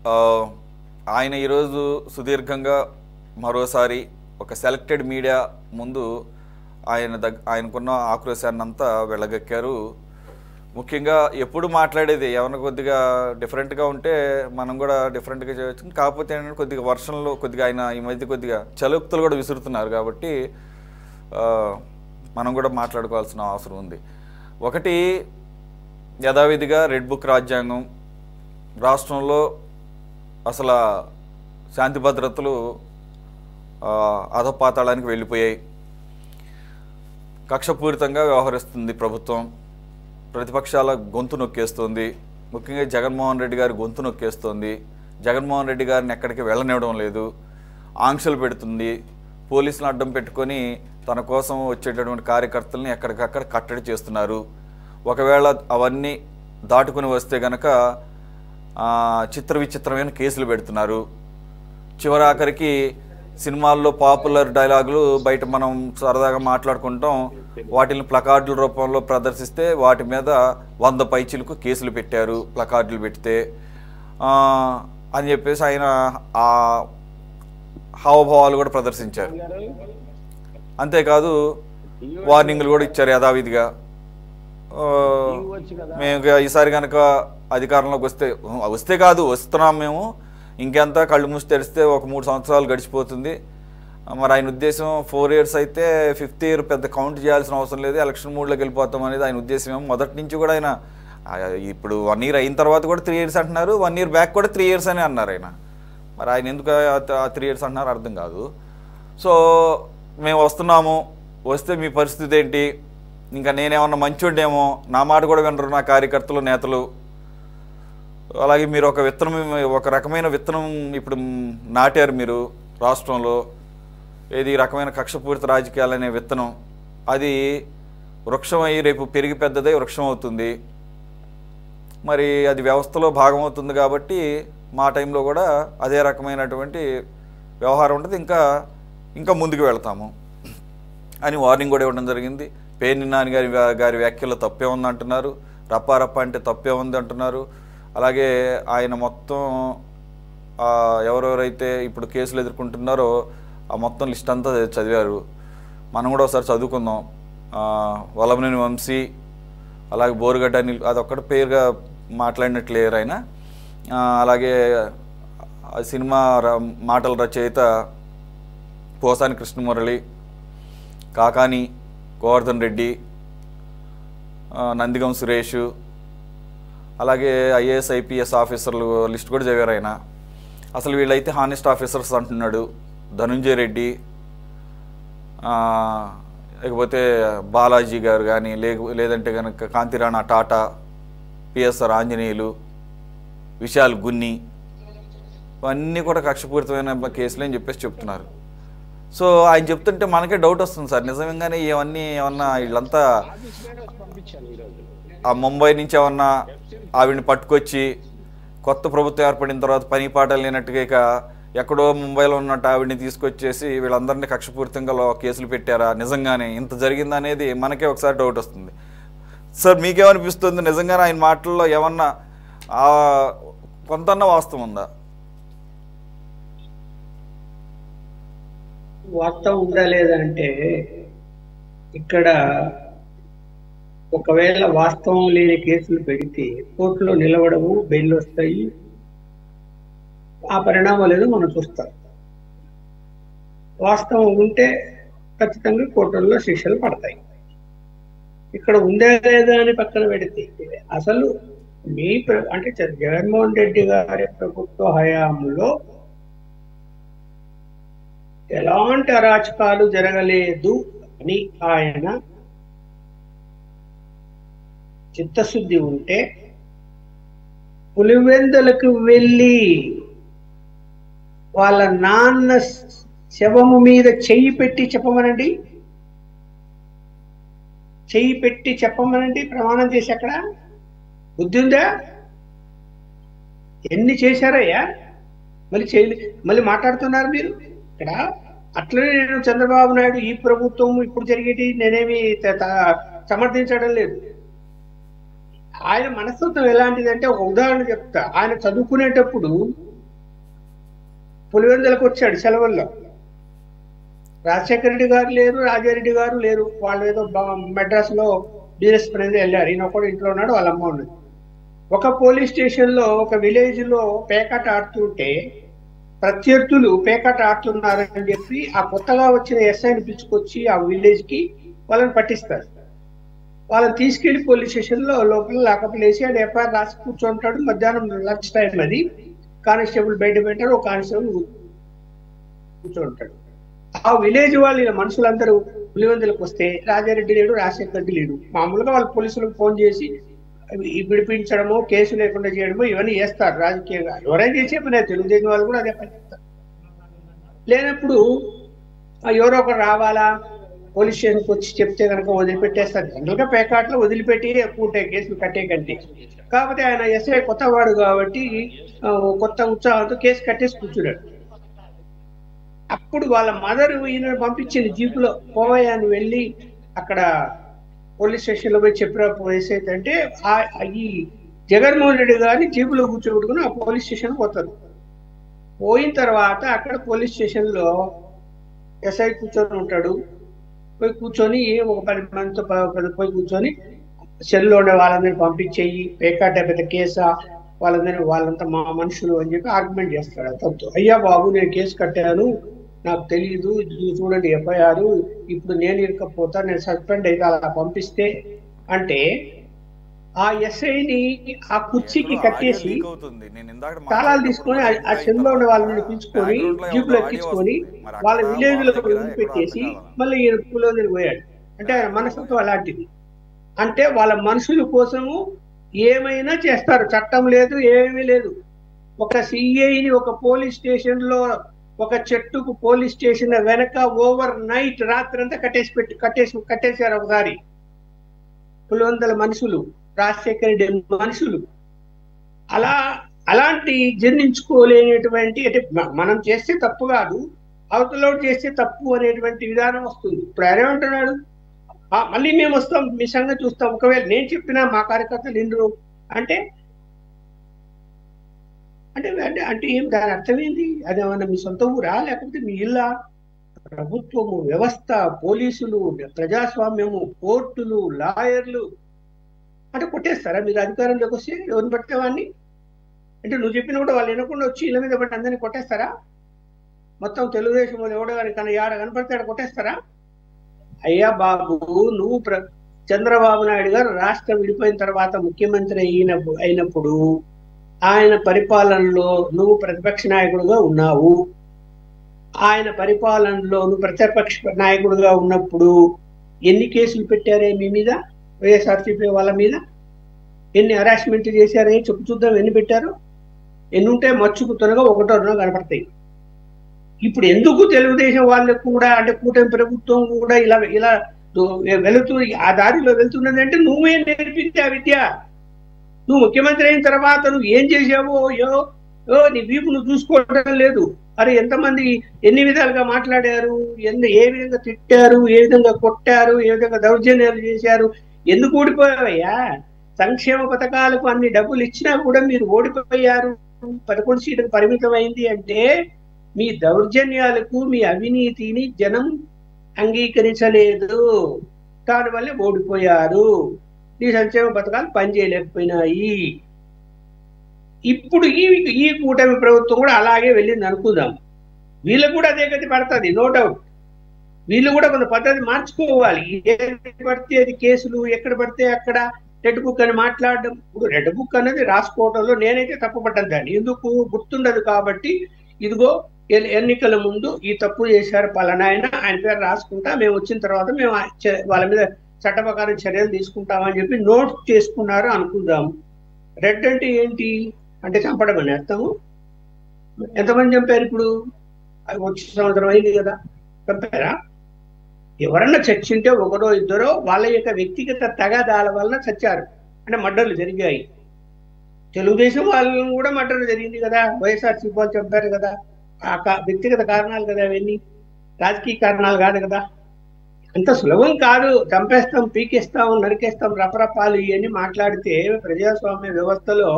ఆ, ఆయన ఈరోజు సుదీర్ఘంగా మరోసారి ఒక సెలెక్టెడ్ మీడియా ముందు ఆయనకున్న ఆక్రోశాన్ని అంతా వెళ్ళగక్కారు. ముఖ్యంగా ఎప్పుడు మాట్లాడేది ఏమన్నా కొద్దిగా డిఫరెంట్గా ఉంటే మనం కూడా డిఫరెంట్గా చేయవచ్చు. కాకపోతే ఏంటంటే కొద్దిగా వర్షంలో కొద్దిగా ఆయన ఈ మధ్య కొద్దిగా చలుక్తులు కూడా విసురుతున్నారు కాబట్టి ఆ, మనం కూడా మాట్లాడుకోవాల్సిన అవసరం ఉంది. ఒకటి, యథావిధిగా రెడ్ బుక్ రాజ్యాంగం రాష్ట్రంలో అసలు శాంతి భద్రతలు అధపాతాళానికి వెళ్ళిపోయాయి. కక్షపూరితంగా వ్యవహరిస్తుంది ప్రభుత్వం. ప్రతిపక్షాల గొంతు నొక్కేస్తుంది. ముఖ్యంగా జగన్మోహన్ రెడ్డి గారి గొంతు నొక్కేస్తుంది. జగన్మోహన్ రెడ్డి గారిని ఎక్కడికి వెళ్ళనివ్వడం లేదు, ఆంక్షలు పెడుతుంది. పోలీసులను అడ్డం పెట్టుకొని తన కోసం వచ్చేటటువంటి కార్యకర్తల్ని ఎక్కడికక్కడ కట్టడి చేస్తున్నారు. ఒకవేళ అవన్నీ దాటుకుని వస్తే గనక చిత్ర విచిత్రమైన కేసులు పెడుతున్నారు. చివరాఖరికి సినిమాల్లో పాపులర్ డైలాగులు బయట మనం సరదాగా మాట్లాడుకుంటాం, వాటిని ప్లకార్డుల రూపంలో ప్రదర్శిస్తే వాటి మీద 100 పైచీలకు కేసులు పెట్టారు ప్లకార్డులు పెడితే అని చెప్పేసి ఆయన ఆ హావభావాలు కూడా ప్రదర్శించారు. అంతేకాదు వార్నింగ్లు కూడా ఇచ్చారు యథావిధిగా. మేము ఈసారి కనుక అధికారంలోకి వస్తే కాదు వస్తున్నాం మేము, ఇంకెంత కళ్ళు మూసి తెరిస్తే ఒక 3 సంవత్సరాలు గడిచిపోతుంది. మరి ఆయన ఉద్దేశం 4 years అయితే 5th year పెద్ద కౌంట్ చేయాల్సిన అవసరం లేదు, ఎలక్షన్ మూడ్లోకి వెళ్ళిపోతాం అనేది ఆయన ఉద్దేశం. ఏమో మొదటి నుంచి కూడా ఆయన ఇప్పుడు 1 year అయిన తర్వాత కూడా 3 years అంటున్నారు, 1 year బ్యాక్ కూడా 3 years అని అన్నారు ఆయన. మరి ఆయన ఎందుకు 3 years అంటున్నారు అర్థం కాదు. సో మేము వస్తున్నాము, వస్తే మీ పరిస్థితి ఏంటి, ఇంకా నేనేమన్నా మంచోడేమో, నా మాట కూడా వినరు నా కార్యకర్తలు నేతలు. అలాగే మీరు ఒక రకమైన విత్తనం ఇప్పుడు నాటారు మీరు రాష్ట్రంలో, ఏది రకమైన కక్షపూరిత రాజకీయాలు అనే విత్తనం. అది వృక్షం అయ్యి రేపు పెరిగి పెద్దదై వృక్షం అవుతుంది. మరి అది వ్యవస్థలో భాగం అవుతుంది కాబట్టి మా టైంలో కూడా అదే రకమైనటువంటి వ్యవహారం ఉంటుంది, ఇంకా ముందుకు వెళ్తాము అని వార్నింగ్ కూడా ఇవ్వడం జరిగింది. పేర్ని నాని గారి వ్యాఖ్యలో తప్పే ఉంది అంటున్నారు, రప్ప అంటే తప్పే ఉంది అంటున్నారు. అలాగే ఆయన మొత్తం ఎవరెవరైతే ఇప్పుడు కేసులు ఎదుర్కొంటున్నారో ఆ మొత్తం లిస్ట్ అంతా చదివారు. మనం కూడా ఒకసారి చదువుకుందాం. వల్లభనేని వంశీ, అలాగే బోరుగడ్డ అనిల్, అదొక్కటి పేరుగా మాట్లాడినట్లేరు ఆయన. అలాగే సినిమా మాటల రచయిత పోసాని కృష్ణమురళి, కాకాని గోవర్ధన్ రెడ్డి, నందిగం సురేష్, అలాగే IAS IPS ఆఫీసర్లు లిస్ట్ కూడా చదివారు ఆయన. అసలు వీళ్ళైతే హానెస్ట్ ఆఫీసర్స్ అంటున్నాడు. ధనుంజయ రెడ్డి, లేకపోతే బాలాజీ గారు కానీ, లేదంటే కనుక కాంతిరాణా టాటా, PSR ఆంజనేయులు, విశాల్ గున్ని, ఇవన్నీ కూడా కక్షపూరితమైన కేసులు అని చెప్పేసి చెప్తున్నారు. సో ఆయన చెప్తుంటే మనకే డౌట్ వస్తుంది సార్, నిజంగానే ఏమన్నా వీళ్ళంతా ఆ ముంబై నుంచి ఏమన్నా ఆవిడని పట్టుకొచ్చి కొత్త ప్రభుత్వం ఏర్పడిన తర్వాత పని పాటలు లేనట్టుగా ఇక ఎక్కడో ముంబైలో ఉన్నట్టు ఆవిడని తీసుకొచ్చేసి వీళ్ళందరినీ కక్షపూరితంగా కేసులు పెట్టారా, నిజంగానే ఇంత జరిగిందా అనేది మనకే ఒకసారి డౌట్ వస్తుంది. సార్ మీకేమనిపిస్తుంది, నిజంగానే ఆయన మాటల్లో ఏమన్నా కొంతన్నా వాస్తవం ఉందా? వాస్తవం ఉందా లేదంటే ఇక్కడ ఒకవేళ వాస్తవం లేని కేసులు పెడితే కోర్టులో నిలవడము, బెయిల్ వస్తాయి, ఆ పరిణామాలు ఏదో మనం చూస్తాం. వాస్తవం ఉంటే ఖచ్చితంగా కోర్టుల్లో శిక్షలు పడతాయి. ఇక్కడ ఉందా లేదా అని పక్కన పెడితే అసలు అంటే జగన్మోహన్ రెడ్డి గారి ప్రభుత్వ హయాంలో ఎలాంటి అరాచకాలు జరగలేదు అని ఆయన చిత్తశుద్ధి ఉంటే పులివెందులకు వెళ్ళి వాళ్ళ నాన్న శవము మీద చెయ్యి పెట్టి చెప్పమనండి, చెయ్యి పెట్టి చెప్పమనండి, ప్రమాణం చేసి అక్కడ బుద్ధి ఉందా? ఎన్ని చేశారయ్యా, మళ్ళీ మాట్లాడుతున్నారు మీరు ఇక్కడ. అట్లనే నేను చంద్రబాబు నాయుడు ఈ ప్రభుత్వం ఇప్పుడు జరిగేటి నేనేమి సమర్థించడం లేదు. ఆయన మనస్తత్వం ఎలాంటిదంటే ఒక ఉదాహరణ చెప్తా. ఆయన చదువుకునేటప్పుడు పులివెందులకు వచ్చాడు సెలవుల్లో. రాజశేఖర రెడ్డి గారు లేరు, రాజారెడ్డి గారు లేరు. వాళ్ళు ఏదో మెడ్రాస్ లో బిజినెస్ పని వెళ్ళారు. ఈయన ఒకడు ఇంట్లో ఉన్నాడు, వాళ్ళ అమ్మ ఉన్నది. ఒక పోలీస్ స్టేషన్ లో ఒక విలేజ్ లో పేకాట ఆడుతుంటే ప్రత్యర్థులు పేకాట ఆడుతున్నారని చెప్పి ఆ కొత్తగా వచ్చిన ఎస్ఐని పిలుచుకొచ్చి ఆ విలేజ్ కి వాళ్ళని పట్టిస్తారు. వాళ్ళని తీసుకెళ్లి పోలీస్ స్టేషన్ లో లోపల లాకప్లు వేసి ఆయన ఎఫ్ఐఆర్ రాసి కూర్చుంటాడు. మధ్యాహ్నం లంచ్ టైం అది. కానిస్టేబుల్ బయట పెట్టారు, ఒక కానిస్టేబుల్ కూర్చుంటాడు. ఆ విలేజ్ వాళ్ళు మనుషులందరూ పులివెందులకు వస్తే రాజారెడ్డి లేడు, రాజశేఖర రెడ్డి లేడు. మామూలుగా వాళ్ళు పోలీసులకు ఫోన్ చేసి విడిపించడమో, కేసు లేకుండా చేయడమో ఇవన్నీ చేస్తారు రాజకీయంగా. ఎవరైనా చేసే పని, తెలుగుదేశం వాళ్ళు కూడా అదే పని చేస్తారు. లేనప్పుడు ఎవరో ఒకరు రావాలా, పోలీస్ స్టేషన్కి వచ్చి చెప్తే కనుక వదిలిపెట్టేస్తారు. జనరల్గా పేకాట్లో వదిలిపెట్టి ఎక్కువ ఉంటాయి కేసులు కట్టే కంటే. కాకపోతే ఆయన ఎస్ఐ కొత్తవాడు కాబట్టి కొత్త ఉత్సాహంతో కేసు కట్టేసి కూర్చున్నాడు. అప్పుడు వాళ్ళ మదర్ ఈయన పంపించింది జీపులో, పోవయాన్ని వెళ్ళి అక్కడ పోలీస్ స్టేషన్ లో పోయి చెప్పిన వేసేదంటే ఈ జగన్మోహన్ రెడ్డి గారిని జీపులో కూర్చోబెట్టుకుని ఆ పోలీస్ స్టేషన్ పోతారు. పోయిన తర్వాత అక్కడ పోలీస్ స్టేషన్ లో ఎస్ఐ కూర్చొని ఉంటాడు. పోయి కూర్చొని ఒక 10 మందితో పోయి కూర్చొని సెల్లో ఉండే వాళ్ళందరినీ పంపించేయి, పేకాట పెద్ద కేసా, వాళ్ళంతా మా మనుషులు అని చెప్పి ఆర్గ్యుమెంట్ చేస్తాడు అతనితో. అయ్యా బాబు, నేను కేసు కట్టాను, నాకు తెలియదు, చూడండి ఎఫ్ఐఆర్, ఇప్పుడు నేను ఇరకపోతా, నేను సస్పెండ్ అయితే అలా పంపిస్తే అంటే ఆ ఎస్ఐని ఆ కుర్చీకి కట్టేసి తాళాలు తీసుకొని ఆ సెల్లో ఉన్న వాళ్ళని పిలుచుకొని జీపులో ఎక్కించుకొని వాళ్ళ విలేజ్ లో వదిలిపెట్టేసి మళ్ళీ పులివెందులకు పోయాడు. అంటే ఆయన మనస్తత్వం అలాంటిది. అంటే వాళ్ళ మనుషుల కోసము ఏమైనా చేస్తారు, చట్టం లేదు, ఏమీ లేదు. ఒక సిఐని ఒక పోలీస్ స్టేషన్ లో ఒక చెట్టుకు పోలీస్ స్టేషన్ వెనక ఓవర్ నైట్ రాత్రంతా కట్టేశారు ఒకసారి. పులివెందుల మనుషులు, రాజశేఖర రెడ్డి మనుషులు అలాంటి జీర్ణించుకోలేనటువంటి, అంటే మనం చేస్తే తప్పు కాదు, అవతల చేస్తే తప్పు అనేటువంటి విధానం వస్తుంది. ఇప్పుడు ఆయన ఏమంటున్నాడు, మళ్ళీ మేము వస్తాం, మీ సంగతి చూస్తాం, ఒకవేళ నేను చెప్పినా మా కార్యకర్తలు ఇండ్రు అంటే అంటే అంటే ఏం దాని అర్థం ఏంటి? అదేమన్నా మీ సొంత ఊరా, లేకపోతే మీ ఇల్లా? ప్రభుత్వము, వ్యవస్థ, పోలీసులు, ప్రజాస్వామ్యము, కోర్టులు, లాయర్లు అంటే కొట్టేస్తారా మీరు అధికారంలోకి వస్తే? ఎవరిని పట్టే వాడిని అంటే నువ్వు చెప్పిన కూడా వాళ్ళు వినకుండా వచ్చి ఇళ్ళ మీద పట్టి అందరినీ కొట్టేస్తారా? మొత్తం తెలుగుదేశం వాళ్ళు ఎవడో కానీ ఆడ కనపడితే ఆడ కొట్టేస్తారా? అయ్యా బాబు, నువ్వు చంద్రబాబు నాయుడు గారు రాష్ట్రం విడిపోయిన తర్వాత ముఖ్యమంత్రి అయినప్పుడు ఆయన పరిపాలనలో నువ్వు ప్రతిపక్ష నాయకుడుగా ఉన్నావు. ఆయన పరిపాలనలో నువ్వు ప్రతిపక్ష నాయకుడుగా ఉన్నప్పుడు ఎన్ని కేసులు పెట్టారే మీ మీద, వైఎస్ఆర్సీపీ వాళ్ళ మీద? ఎన్ని హరాస్మెంట్ చేశారే చెప్పు చూద్దాం, ఎన్ని పెట్టారు? ఎన్ని ఉంటే మచ్చుకు త్వరగా ఒకటో కనపడతాయి. ఇప్పుడు ఎందుకు తెలుగుదేశం వాళ్ళకు కూడా, అంటే కూటమి ప్రభుత్వం కూడా ఇలా వెళుతూ ఆ దారిలో వెళ్తున్నది అంటే నువ్వే నేర్పింది ఆ విద్య. నువ్వు ముఖ్యమంత్రి అయిన తర్వాత నువ్వు ఏం చేసావో నీ వీపు నువ్వు చూసుకోవడం లేదు. అరే ఎంతమంది ఎన్ని విధాలుగా మాట్లాడారు, ఏ విధంగా తిట్టారు, ఏ విధంగా కొట్టారు, ఏ విధంగా దౌర్జన్యాలు చేశారు. ఎందుకు ఓడిపోయావయ్యా? సంక్షేమ పథకాలకు అన్ని డబ్బులు ఇచ్చినా కూడా మీరు ఓడిపోయారు. 11 సీట్లకు పరిమితం అయింది అంటే మీ దౌర్జన్యాలకు, మీ అవినీతిని జనం అంగీకరించలేదు, దానివల్లే ఓడిపోయారు. ఈ సంక్షేమ పథకాలు పనిచేయలేకపోయినాయి. ఇప్పుడు ఈ కూటమి ప్రభుత్వం కూడా అలాగే వెళ్ళింది అనుకుందాం. వీళ్ళకు కూడా అదే గతి పడుతుంది, నో డౌట్. వీళ్ళు కూడా కొంత పద్ధతి మార్చుకోవాలి. ఏది పడితే అది కేసులు, ఎక్కడ పడితే అక్కడ రెడ్ బుక్ అని మాట్లాడడం. ఇప్పుడు రెడ్ బుక్ అనేది రాసుకోవడంలో నేనైతే తప్పుపడ్డాను దాన్ని, ఎందుకు గుర్తుండదు కాబట్టి ఇదిగో ఎన్నికల ముందు ఈ తప్పు చేశారు పలానా ఆయన పేరు రాసుకుంటా, మేము వచ్చిన తర్వాత మేము వాళ్ళ మీద చట్ట ప్రకారం చర్యలు తీసుకుంటామని చెప్పి నోట్ చేసుకున్నారు అనుకుందాం. రెడ్ అంటే ఏంటి అంటే చంపడం అని అర్థము. ఎంతమంది చంపారు ఇప్పుడు? వచ్చే సంవత్సరం అయింది కదా, చంపారా? ఎవరన్నా చచ్చింటే ఒకరో ఇద్దరో వాళ్ళ యొక్క వ్యక్తిగత తగాదాల వలన చచ్చారు, అంటే మర్డర్లు జరిగాయి. తెలుగుదేశం వాళ్ళని కూడా మర్డర్లు జరిగింది కదా, వైఎస్ఆర్సీపీ వాళ్ళు చంపారు కదా. వ్యక్తిగత కారణాలు కదా అవన్నీ, రాజకీయ కారణాలు కాదు కదా. అంత సులభం కాదు. చంపేస్తాం, పీకేస్తాం, నరికేస్తాం, రపరపాలు ఇవన్నీ మాట్లాడితే ప్రజాస్వామ్య వ్యవస్థలో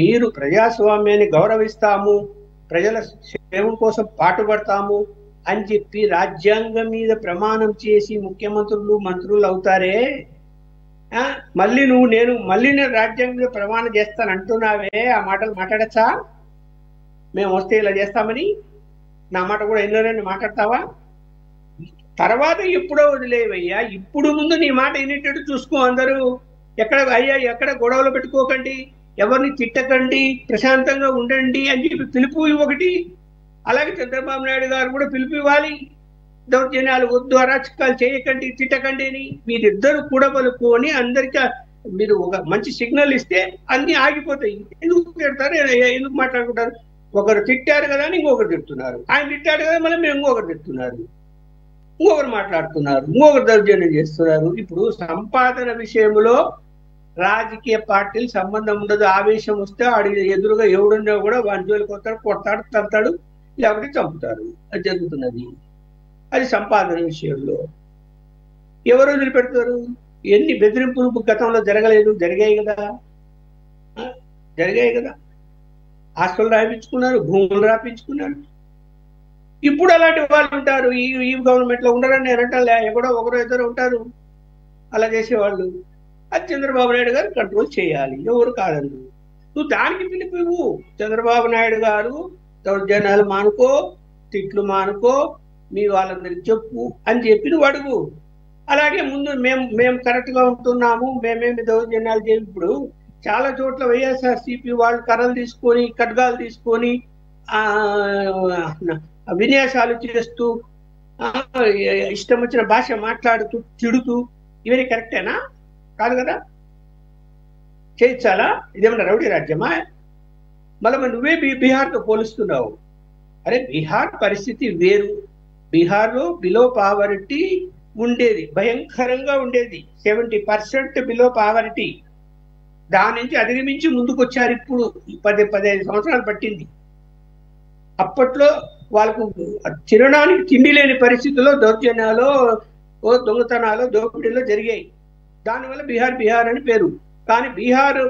మీరు ప్రజాస్వామ్యాన్ని గౌరవిస్తాము, ప్రజల క్షేమం కోసం పాటుపడతాము అని చెప్పి రాజ్యాంగం మీద ప్రమాణం చేసి ముఖ్యమంత్రులు మంత్రులు అవుతారే, మళ్ళీ నేను రాజ్యాంగం మీద ప్రమాణం చేస్తాను అంటున్నావే, ఆ మాటలు మాట్లాడచ్చా? మేము వస్తే ఇలా చేస్తామని నా మాట కూడా ఎన్నోరని మాట్లాడతావా? తర్వాత ఎప్పుడో వదిలేవయ్యా, ఇప్పుడు ముందు నీ మాట వినేటట్టు చూసుకో. అందరూ ఎక్కడ గొడవలు పెట్టుకోకండి, ఎవరిని తిట్టకండి, ప్రశాంతంగా ఉండండి అని చెప్పి పిలుపు ఒకటి. అలాగే చంద్రబాబు నాయుడు గారు కూడా పిలుపు ఇవ్వాలి, దౌర్జన్యాలు వద్దు, అరాచకాలు చేయకండి, తిట్టకండి అని. మీరిద్దరు కూడబలుకొని అందరికీ మీరు ఒక మంచి సిగ్నల్ ఇస్తే అన్ని ఆగిపోతాయి. ఎందుకు తిడతారు, ఎందుకు మాట్లాడుకుంటారు? ఒకరు తిట్టారు కదా అని ఇంకొకరు తిడుతున్నారు, ఆయన తిట్టాడు కదా మళ్ళీ మేము ఇంకొకరు తిడుతున్నారు, ఇంకొకరు మాట్లాడుతున్నారు, ఇంకొకరు దౌర్జన్యం చేస్తున్నారు. ఇప్పుడు సంపాదన విషయంలో రాజకీయ పార్టీలు సంబంధం ఉండదు. ఆవేశం వస్తే ఆడి ఎదురుగా ఎవడున్నా కూడా వాడి జోలికి వస్తాడు, కొడతాడు, తడతాడు, లేకపోతే చంపుతారు. అది జరుగుతున్నది. అది సంపాదన విషయంలో ఎవరు వదిలిపెడతారు? ఎన్ని బెదిరింపులు గతంలో జరగలేదు? జరిగాయి కదా. ఆస్తులు రాయించుకున్నారు, భూములు రాయించుకున్నారు. ఇప్పుడు అలాంటి వాళ్ళు ఉంటారు. ఈ గవర్నమెంట్ లో ఉండరని నేను అంటా, ఎక్కడో ఒకరో ఇద్దరు ఉంటారు అలా చేసేవాళ్ళు. అది చంద్రబాబు నాయుడు గారు కంట్రోల్ చేయాలి, ఎవరు కాదండి. నువ్వు దానికి పిలుపు చంద్రబాబు నాయుడు గారు దౌర్జన్యాలు మానుకో, తిట్లు మానుకో, మీ వాళ్ళందరికి చెప్పు అని చెప్పి నువ్వు అడుగు. అలాగే ముందు మేము కరెక్ట్ గా ఉంటున్నాము, మేమేమి దౌర్జన్యాలు చేయం. ఇప్పుడు చాలా చోట్ల వైఎస్ఆర్సీపీ వాళ్ళు కర్రలు తీసుకొని, ఖడ్గాలు తీసుకొని విన్యాసాలు చేస్తూ, ఇష్టం వచ్చిన భాష మాట్లాడుతూ, తిడుతూ, ఇవన్నీ కరెక్టేనా? కాదు కదా. చేయించాలా? ఇదేమన్నా రౌడీ రాజ్యమా? మళ్ళీ నువ్వే బీహార్తో పోలుస్తున్నావు. అరే బీహార్ పరిస్థితి వేరు. బీహార్లో బిలో పావర్టీ ఉండేది, భయంకరంగా ఉండేది, 70% బిలో పావర్టీ. దాని నుంచి అధిగమించి ముందుకు వచ్చారు. ఇప్పుడు 15 సంవత్సరాలు పట్టింది. అప్పట్లో వాళ్ళకు తినడానికి తిండి లేని పరిస్థితుల్లో దౌర్జన్యాలు, దొంగతనాలు, దోపిడీలు జరిగాయి. దానివల్ల బీహార్ అని పేరు. కానీ బీహార్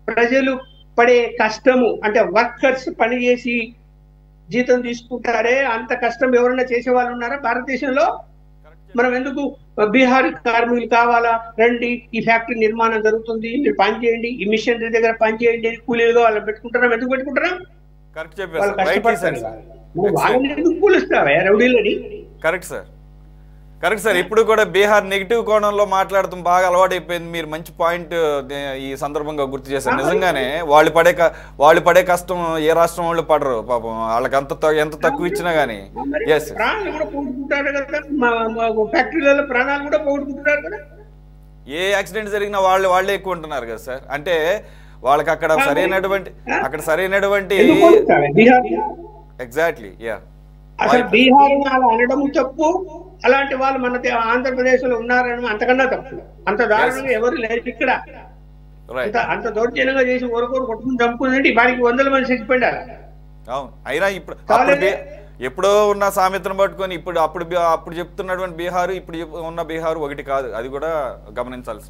ప్రజలు పడే కష్టము, అంటే వర్కర్స్ పని చేసి జీతం తీసుకుంటారే, అంత కష్టం ఎవరైనా చేసే వాళ్ళు ఉన్నారా భారతదేశంలో? మనం ఎందుకు బీహార్ కార్మికులు కావాలా, రండి ఈ ఫ్యాక్టరీ నిర్మాణం జరుగుతుంది, మీరు పని చేయండి, ఈ మిషనరీ దగ్గర పని చేయండి అని కూలీలుగా వాళ్ళని పెట్టుకుంటున్నాం. ఎందుకు పెట్టుకుంటున్నాం? వాళ్ళు కష్టపడతారు. వాళ్ళని ఎందుకు కూలుస్తావా రౌడీలని? Correct sir. ఇప్పుడు కూడా బీహార్ నెగిటివ్ కోణంలో మాట్లాడటం బాగా అలవాటు అయిపోయింది. మీరు మంచి పాయింట్ ఈ సందర్భంగా గుర్తు చేశారు. నిజంగానే వాళ్ళు పడే కష్టం ఏ రాష్ట్రం వాళ్ళు పడరు పాపం. వాళ్ళకి ఎంత తక్కువ ఇచ్చినా గానీ ప్రాణాలు కూడా పోగొట్టుకుంటారు కదా, ఫ్యాక్టరీలలో ప్రాణాలు కూడా పోగొట్టుకుంటున్నారు కదా. ఏ యాక్సిడెంట్ జరిగినా వాళ్ళే ఎక్కువ ఉంటున్నారు కదా సార్. అంటే వాళ్ళకి అక్కడ సరైనటువంటి ఎగ్జాక్ట్లీ అసలు బీహార్ అనడం తప్పు. అలాంటి వాళ్ళు మన ఆంధ్రప్రదేశ్ లో ఉన్నారని అంతకన్నా తప్పు. అంత దారుణంగా ఎవరు లేరు ఇక్కడ. అంత దౌర్జన్యంగా చేసి ఒకరికొకరు కొట్టుకుని చంపుకుందంటే వారికి 100 మంది చచ్చిపోయారు. అవును. అయినా ఇప్పుడు ఎప్పుడో ఉన్న సామెతను పట్టుకొని అప్పుడు చెప్తున్నటువంటి బీహారు ఇప్పుడు ఉన్న బీహారు ఒకటి కాదు. అది కూడా గమనించాల్సిన